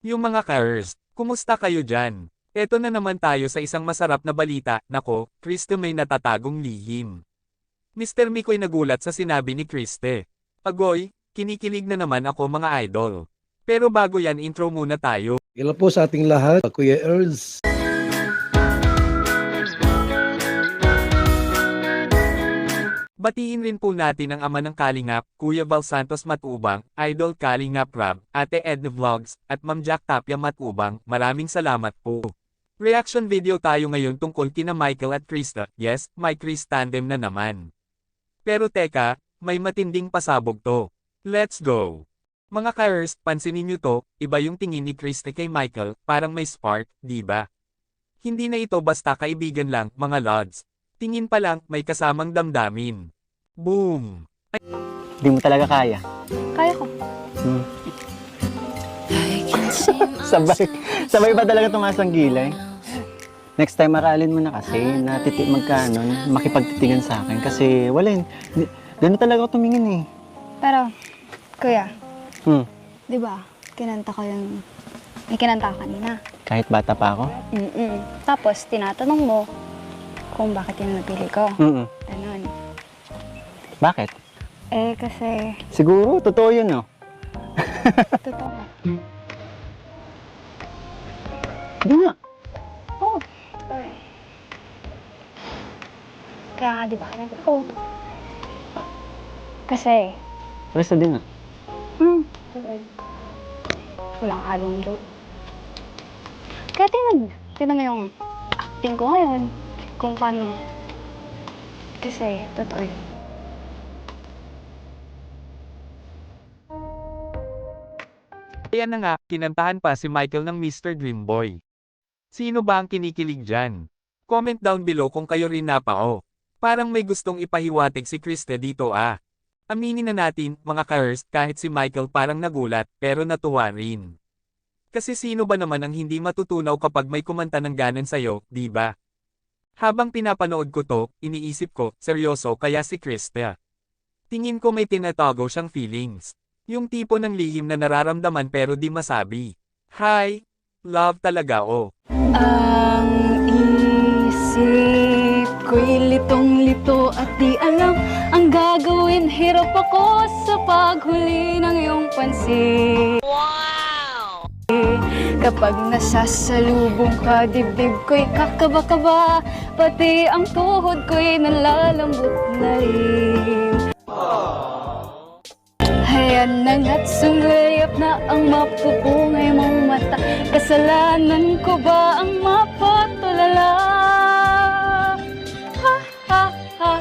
Yung mga ka-Earth, kumusta kayo dyan? Eto na naman tayo sa isang masarap na balita. Nako, Kriste may natatagong lihim. Mr. Mikoy nagulat sa sinabi ni Kriste. Agoy, kinikilig na naman ako mga idol. Pero bago yan intro muna tayo. Hello po sa ating lahat, Kuya Earls. Batiin rin po natin ang ama ng Kalingap, Kuya Val Santos Matubang, Idol Kalingap Rab, Ate Edna Vlogs, at Ma'am Jack Tapia Matubang. Maraming salamat po. Reaction video tayo ngayon tungkol kina Michael at Krista. Yes, my Chris tandem na naman. Pero teka, may matinding pasabog to. Let's go! Mga ka-Earth, pansinin nyo to, iba yung tingin ni Krista kay Michael, parang may spark, di ba? Hindi na ito basta kaibigan lang, mga lods. Tingin pa lang, may kasamang damdamin. Boom! Hindi mo talaga kaya. Kaya ko. Sabay pa talaga tumaas ang gilay. Next time aralin mo na kasi na makipagtitigan sa akin kasi wala yun. Gano'n talaga ako tumingin eh. Pero, kuya, Hmm. di ba, kinanta ko yung... May kinanta ka kanina. Kahit bata pa ako? Tapos, tinatanong mo kung bakit yun napili ko. Ganun. Bakit? Eh, kasi... Siguro, totoo yun no? Totoo. Hindi nga. Oo. Kaya nga, di ba? Oo. Kasi... Resta din nga. Walang halong joke. Kaya tinan mo yung acting ko ngayon. Kung paano. Kasi, totoo yun. Kaya na nga, kinantahan pa si Michael ng Mr. Dreamboy. Sino ba ang kinikilig dyan? Comment down below kung kayo rin napao. Parang may gustong ipahiwatig si Kriste dito ah. Aminin na natin, mga ka-Earth, kahit si Michael parang nagulat, pero natuwa rin. Kasi sino ba naman ang hindi matutunaw kapag may kumanta ng ganan sa'yo, di ba? Habang pinapanood ko to, iniisip ko, seryoso kaya si Kriste. Tingin ko may tinatago siyang feelings. Yung tipo ng lihim na nararamdaman pero di masabi. Hi! Love talaga oh. Ang isip ko'y litong-lito at di alam ang gagawin. Hirap ako sa paghuli ng iyong pansin. Wow! Kapag nasasalubong ka, dibdib ko'y kakaba-kaba, pati ang tuhod ko'y nalalambot na rin. Hayan na nga't sumlayap na ang mapupungay mong mata. Kasalanan ko ba ang mapatulala? Ha, ha, ha.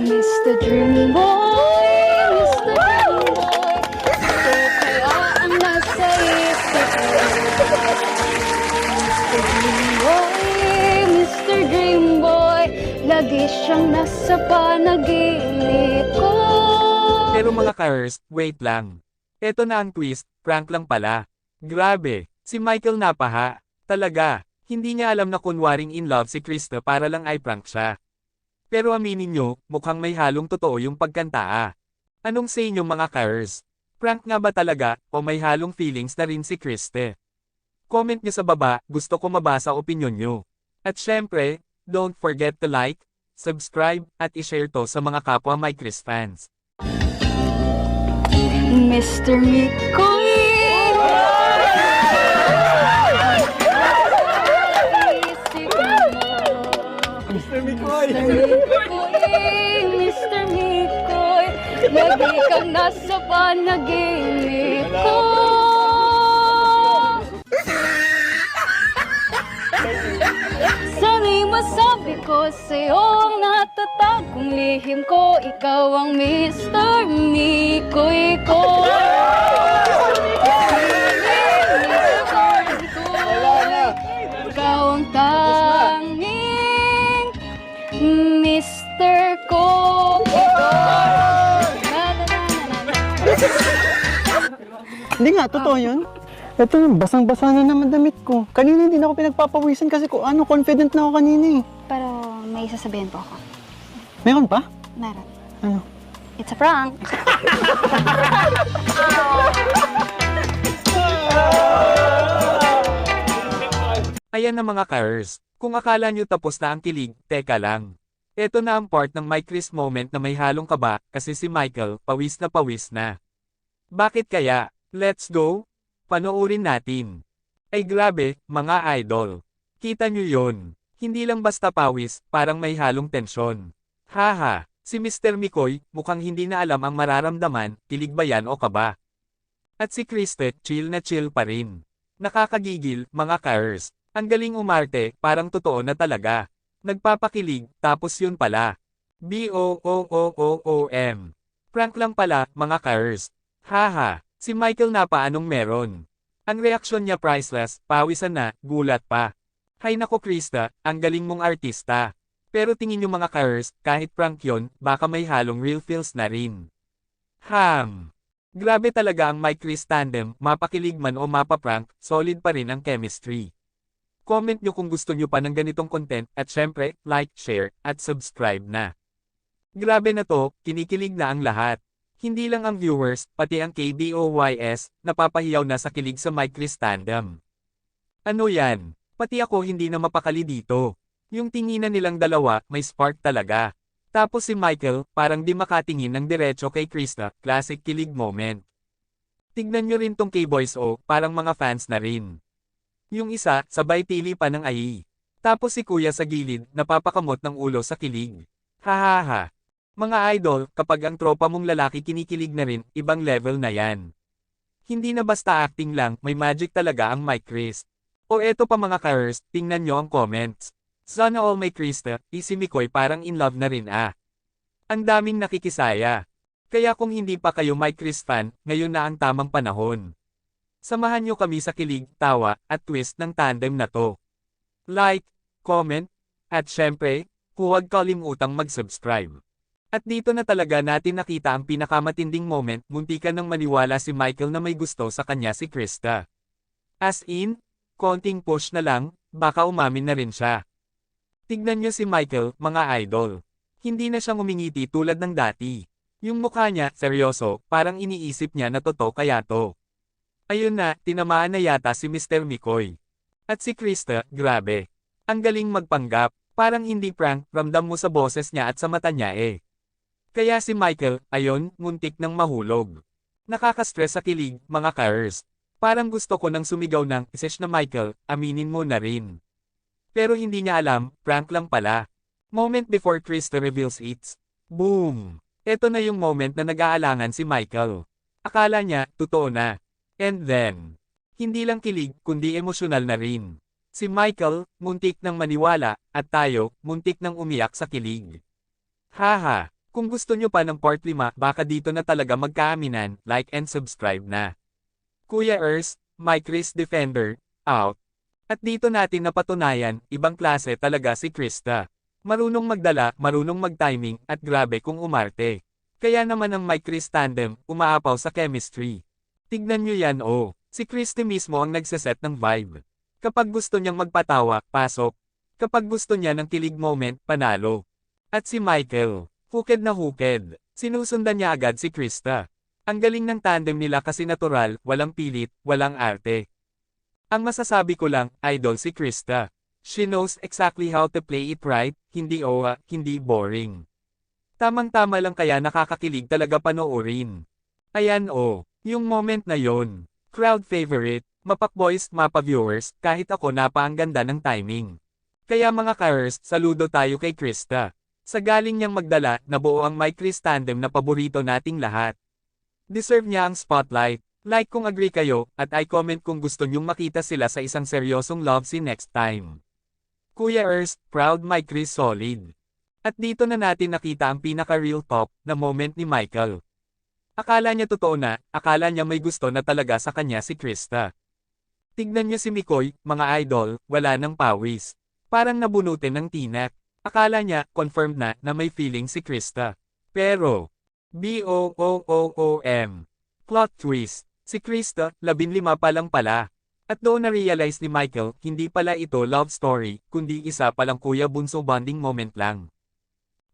Mr. Dreamboy, Mr. Dreamboy, ito kaya ang nasa isip ko. Mr. Dreamboy, Mr. Dreamboy, lagi siyang nasa panaginip ko. Pero mga ka-Earth, wait lang. Eto na ang twist, prank lang pala. Grabe, si Michael napaha. Talaga, hindi niya alam na kunwaring in love si Krista para lang ay prank siya. Pero aminin nyo, mukhang may halong totoo yung pagkanta ah. Anong say nyo mga ka-Earth? Prank nga ba talaga, o may halong feelings na rin si Kriste? Comment nyo sa baba, gusto ko mabasa opinyon nyo. At syempre, don't forget to like, subscribe, at ishare to sa mga kapwa My Chris fans. Mr. Mikoy! Mr. Mikoy! Mr. Mikoy, lagi kang nasa panaginip ko. Sana'y masabi ko sa'yo ang natatagong lihim ko. Ikaw ang Mr. Mikoy ko. Ikaw ang tanging Mr. ko. Hindi nga, totoo yun. Ito, basang-basa na naman damit ko. Kanina hindi na ako pinagpapawisan kasi confident na ako kanina eh. Pero may sasabihin po ako. Meron pa? Meron. Ano? It's a prank. Ayan na mga ka-Earths, kung akala nyo tapos na ang kilig, teka lang. Ito na ang part ng My Chris moment na may halong kaba, kasi si Michael, pawis na pawis na. Bakit kaya? Let's go? Panoorin natin. Ay grabe, mga idol. Kita nyo yon. Hindi lang basta pawis, parang may halong tensyon. Haha, si Mr. Mikoy, mukhang hindi na alam ang mararamdaman, kilig ba yan o kaba? At si Kriste, chill na chill pa rin. Nakakagigil, mga ka-Earths. Ang galing umarte, parang totoo na talaga. Nagpapakilig, tapos yun pala. BOOOOOM. Prank lang pala, mga ka-Earths. Haha, si Michael na paanong meron. Ang reaksyon niya priceless, pawisan na, gulat pa. Hay nako Krista, ang galing mong artista. Pero tingin nyo mga ka-Earths, kahit prank yon, baka may halong real feels na rin. Grabe talaga ang Mike Chris tandem, mapakilig man o mapaprank, solid pa rin ang chemistry. Comment nyo kung gusto nyo pa ng ganitong content, at syempre, like, share, at subscribe na. Grabe na to, kinikilig na ang lahat. Hindi lang ang viewers, pati ang KBOYS, napapahiyaw na sa kilig sa Mike Chris tandem. Ano yan? Pati ako hindi na mapakali dito. Yung tinginan nilang dalawa, may spark talaga. Tapos si Michael, parang di makatingin ng diretso kay Krista, classic kilig moment. Tignan nyo rin tong K-Boys parang mga fans na rin. Yung isa, sabay tili pa ng ayi. Tapos si kuya sa gilid, napapakamot ng ulo sa kilig. Hahaha. Mga idol, kapag ang tropa mong lalaki kinikilig na rin, ibang level na yan. Hindi na basta acting lang, may magic talaga ang Mike Chris. O eto pa mga ka-Earths, tingnan nyo ang comments. Sana all may Krista, si Mikoy parang in love na rin ah. Ang daming nakikisaya. Kaya kung hindi pa kayo Mike Chris fan, ngayon na ang tamang panahon. Samahan nyo kami sa kilig, tawa, at twist ng tandem na to. Like, comment, at syempre, huwag kalimutang mag-subscribe. At dito na talaga natin nakita ang pinakamatinding moment, muntikan nang maniwala si Michael na may gusto sa kanya si Krista. As in, konting push na lang, baka umamin na rin siya. Tignan nyo si Michael, mga idol. Hindi na siyang umingiti tulad ng dati. Yung mukha niya, seryoso, parang iniisip niya na totoo kaya to. Ayun na, tinamaan na yata si Mr. Mikoy. At si Krista, grabe. Ang galing magpanggap, parang hindi prank, ramdam mo sa boses niya at sa mata niya eh. Kaya si Michael, ayon, muntik ng mahulog. Nakaka-stress sa kilig, mga ka-Earths. Parang gusto ko nang sumigaw ng, "Isesh na Michael, aminin mo na rin." Pero hindi niya alam, prank lang pala. Moment before Krista reveals it. Boom! Ito na yung moment na nag-aalangan si Michael. Akala niya, totoo na. And then, hindi lang kilig, kundi emosyonal na rin. Si Michael, muntik nang maniwala, at tayo, muntik nang umiyak sa kilig. Haha, kung gusto nyo pa ng part 5, baka dito na talaga magkaaminan, like and subscribe na. Kuya Earth, Mike Chris Defender, out. At dito natin napatunayan, ibang klase talaga si Krista. Marunong magdala, marunong mag-timing, at grabe kung umarte. Kaya naman ang Mike Chris tandem, umaapaw sa chemistry. Tignan nyo yan si Krista mismo ang nagsaset ng vibe. Kapag gusto niyang magpatawa, pasok. Kapag gusto niya ng kilig moment, panalo. At si Michael, hooked na hooked. Sinusundan niya agad si Krista. Ang galing ng tandem nila kasi natural, walang pilit, walang arte. Ang masasabi ko lang, idol si Krista. She knows exactly how to play it right, hindi hindi boring. Tamang-tama lang kaya nakakakilig talaga panoorin. Ayan yung moment na yon. Crowd favorite, mapakboys, mapa-viewers, kahit ako ang ganda ng timing. Kaya mga ka-Earths, saludo tayo kay Krista. Sa galing niyang magdala, nabuo ang Mike Chris tandem na paborito nating lahat. Deserve niya ang spotlight. Like kung agree kayo, at i-comment kung gusto niyong makita sila sa isang seryosong love scene next time. Kuya Earth, proud Mike Chris solid. At dito na natin nakita ang pinaka-real top na moment ni Michael. Akala niya totoo na, akala niya may gusto na talaga sa kanya si Krista. Tignan niyo si Mikoy, mga idol, wala nang pawis. Parang nabunutin ng tinak. Akala niya, confirmed na may feeling si Krista. Pero, BOOOOM. Plot twist. Si Krista, 15 pa lang pala. At doon na-realize ni Michael, hindi pala ito love story, kundi isa palang kuya bunso bonding moment lang.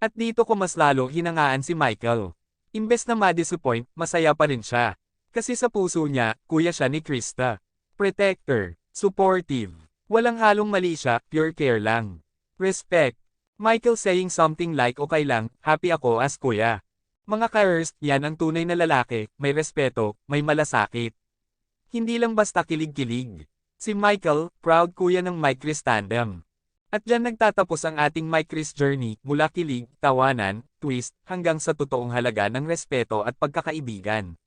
At dito ko mas lalo hinangaan si Michael. Imbes na ma-disappoint, masaya pa rin siya. Kasi sa puso niya, kuya siya ni Krista. Protector, supportive, walang halong mali siya, pure care lang. Respect. Michael saying something like okay lang, happy ako as kuya. Mga ka-Earth, yan ang tunay na lalaki, may respeto, may malasakit. Hindi lang basta kilig-kilig. Si Michael, proud kuya ng Mike Chris tandem. At dyan nagtatapos ang ating Mike Chris journey, mula kilig, tawanan, twist, hanggang sa totoong halaga ng respeto at pagkakaibigan.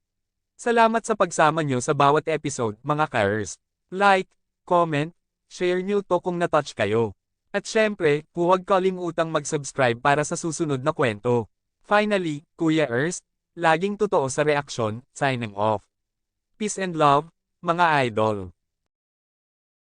Salamat sa pagsama nyo sa bawat episode, mga ka-Earth. Like, comment, share nyo to kung na-touch kayo. At syempre, huwag kalimutang mag-subscribe para sa susunod na kwento. Finally, Kuya Earth, laging totoo sa reaksyon, signing off. Peace and love, mga idol.